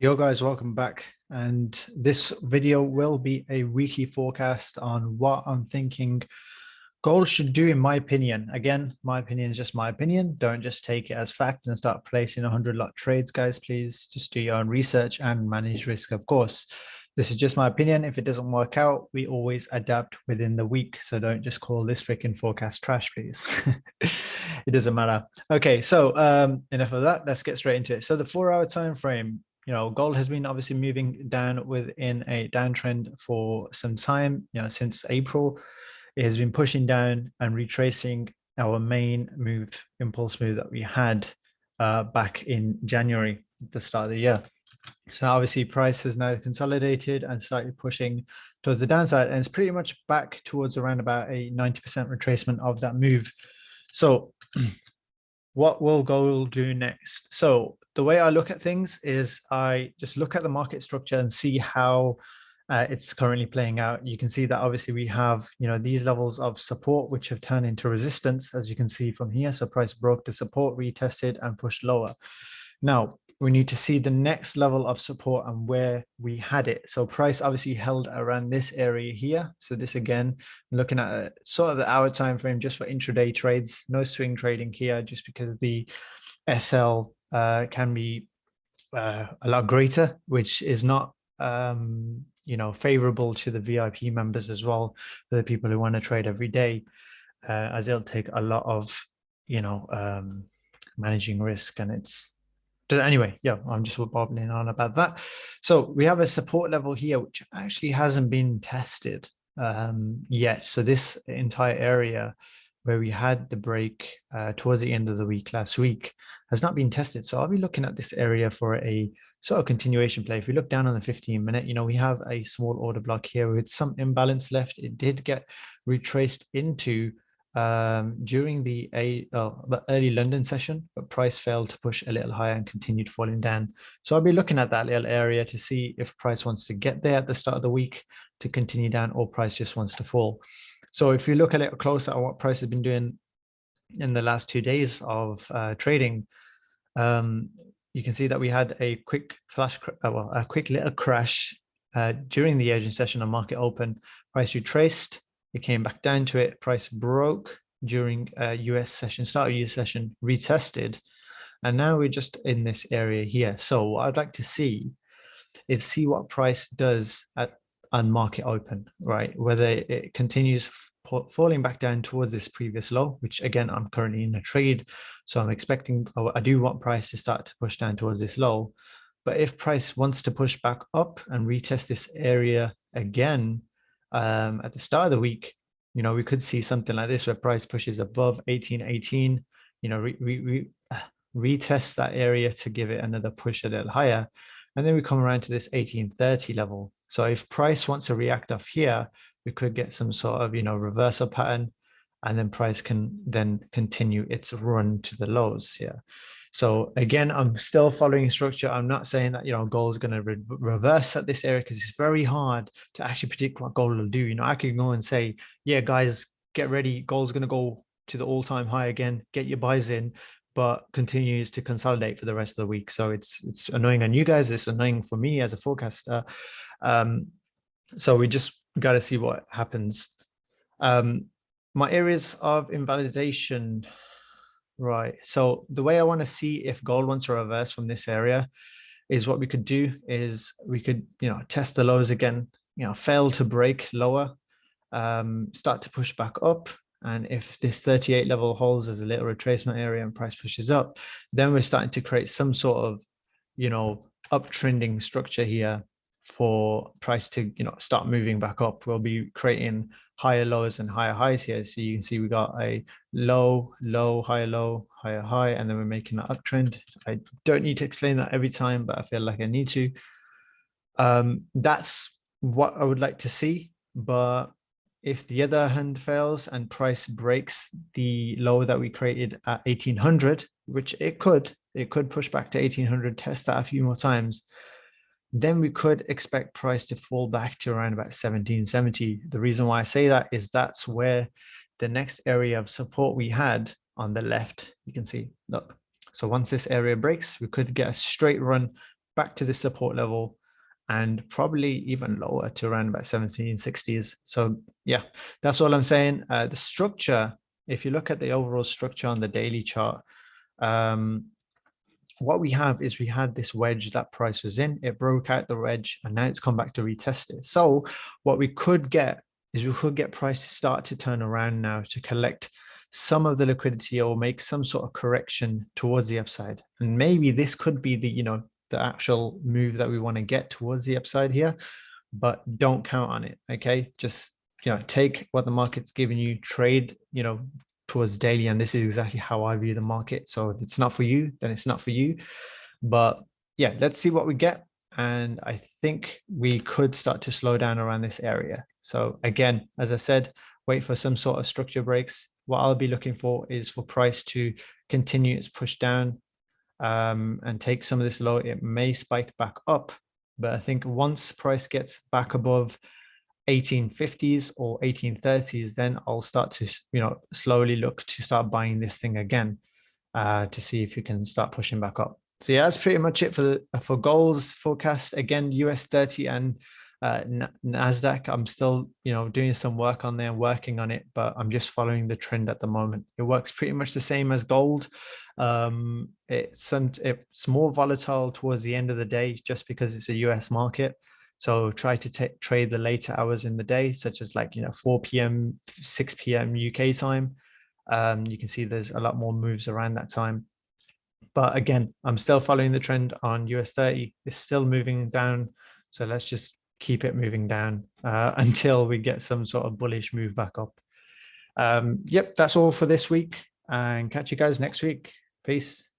Yo guys, welcome back. And this video will be a weekly forecast on what I'm thinking gold should do, in my opinion. Again, my opinion is just my opinion. Don't just take it as fact and start placing 100 lot trades, guys. Please just do your own research and manage risk, of course. This is just my opinion. If it doesn't work out, we always adapt within the week. So don't just call this freaking forecast trash, please. It doesn't matter. Okay, so enough of that. Let's get straight into it. So the 4 hour time frame, gold has been obviously moving down within a downtrend for some time, since April. It has been pushing down and retracing our main move, impulse move that we had back in January, at the start of the year. So obviously price has now consolidated and started pushing towards the downside, and it's pretty much back towards around about a 90% retracement of that move. So what will gold do next? So the way I look at things is I just look at the market structure and see how it's currently playing out. You can see that obviously we have, these levels of support, which have turned into resistance, as you can see from here. So price broke the support, retested and pushed lower. Now we need to see the next level of support and where we had it. So price obviously held around this area here. So this again, looking at sort of the hour time frame just for intraday trades, no swing trading here, just because the SL can be a lot greater, which is not favorable to the VIP members as well, for the people who want to trade every day, as it'll take a lot of managing risk. And it's anyway, yeah, I'm just bobbling on about that. So we have a support level here which actually hasn't been tested yet. So this entire area where we had the break towards the end of the week last week has not been tested. So I'll be looking at this area for a sort of continuation play. If we look down on the 15-minute, we have a small order block here with some imbalance left. It did get retraced into during the early London session, but price failed to push a little higher and continued falling down. So I'll be looking at that little area to see if price wants to get there at the start of the week to continue down, or price just wants to fall. So if you look a little closer at what price has been doing in the last 2 days of trading, you can see that we had a quick a quick little crash during the Asian session on market open. Price retraced, it came back down to it. Price broke during US session, start of US session, retested, and now we're just in this area here. So what I'd like to see is see what price does on market open, right? Whether it continues falling back down towards this previous low, which again, I'm currently in a trade. So I'm expecting, I do want price to start to push down towards this low. But if price wants to push back up and retest this area again at the start of the week, we could see something like this where price pushes above 1818, retest that area to give it another push a little higher. And then we come around to this 1830 level. So if price wants to react off here, we could get some sort of, reversal pattern, and then price can then continue its run to the lows here. So again, I'm still following structure. I'm not saying that, gold is going to reverse at this area, because it's very hard to actually predict what gold will do. I could go and say, yeah, guys, get ready. Gold's going to go to the all-time high again, get your buys in, but continues to consolidate for the rest of the week. So it's annoying on you guys. It's annoying for me as a forecaster. So we just got to see what happens. My areas of invalidation, right? So the way I want to see if gold wants to reverse from this area is what we could do is we could, test the lows again, fail to break lower, start to push back up. And if this 38 level holds as a little retracement area and price pushes up, then we're starting to create some sort of, uptrending structure here for price to, start moving back up. We'll be creating higher lows and higher highs here. So you can see we got a low, higher high, and then we're making an uptrend. I don't need to explain that every time, but I feel like I need to. That's what I would like to see. But if the other hand fails and price breaks the low that we created at 1800, which it could push back to 1800, test that a few more times, then we could expect price to fall back to around about 1770. The reason why I say that is that's where the next area of support we had on the left, you can see, look. So once this area breaks, we could get a straight run back to the support level and probably even lower to around about 1760s. So yeah, that's all I'm saying. The structure, if you look at the overall structure on the daily chart, what we have is we had this wedge that price was in, it broke out the wedge, and now it's come back to retest it. So what we could get is we could get price to start to turn around now to collect some of the liquidity or make some sort of correction towards the upside. And maybe this could be the, the actual move that we want to get towards the upside here, but don't count on it. Okay. Just, take what the market's giving you, trade, towards daily. And this is exactly how I view the market. So if it's not for you, then it's not for you. But yeah, let's see what we get. And I think we could start to slow down around this area. So again, as I said, wait for some sort of structure breaks. What I'll be looking for is for price to continue its push down and take some of this low. It may spike back up, but I think once price gets back above 1850s or 1830s, then I'll start to, slowly look to start buying this thing again to see if you can start pushing back up. So yeah, that's pretty much it for gold's forecast. Again, US 30 and NASDAQ, I'm still, doing some work on there, working on it, but I'm just following the trend at the moment. It works pretty much the same as gold. It's more volatile towards the end of the day just because it's a US market. So try to trade the later hours in the day, such as 4 p.m., 6 p.m. UK time. You can see there's a lot more moves around that time. But again, I'm still following the trend on US 30. It's still moving down. So let's just keep it moving down until we get some sort of bullish move back up. Yep, that's all for this week, and catch you guys next week. Peace.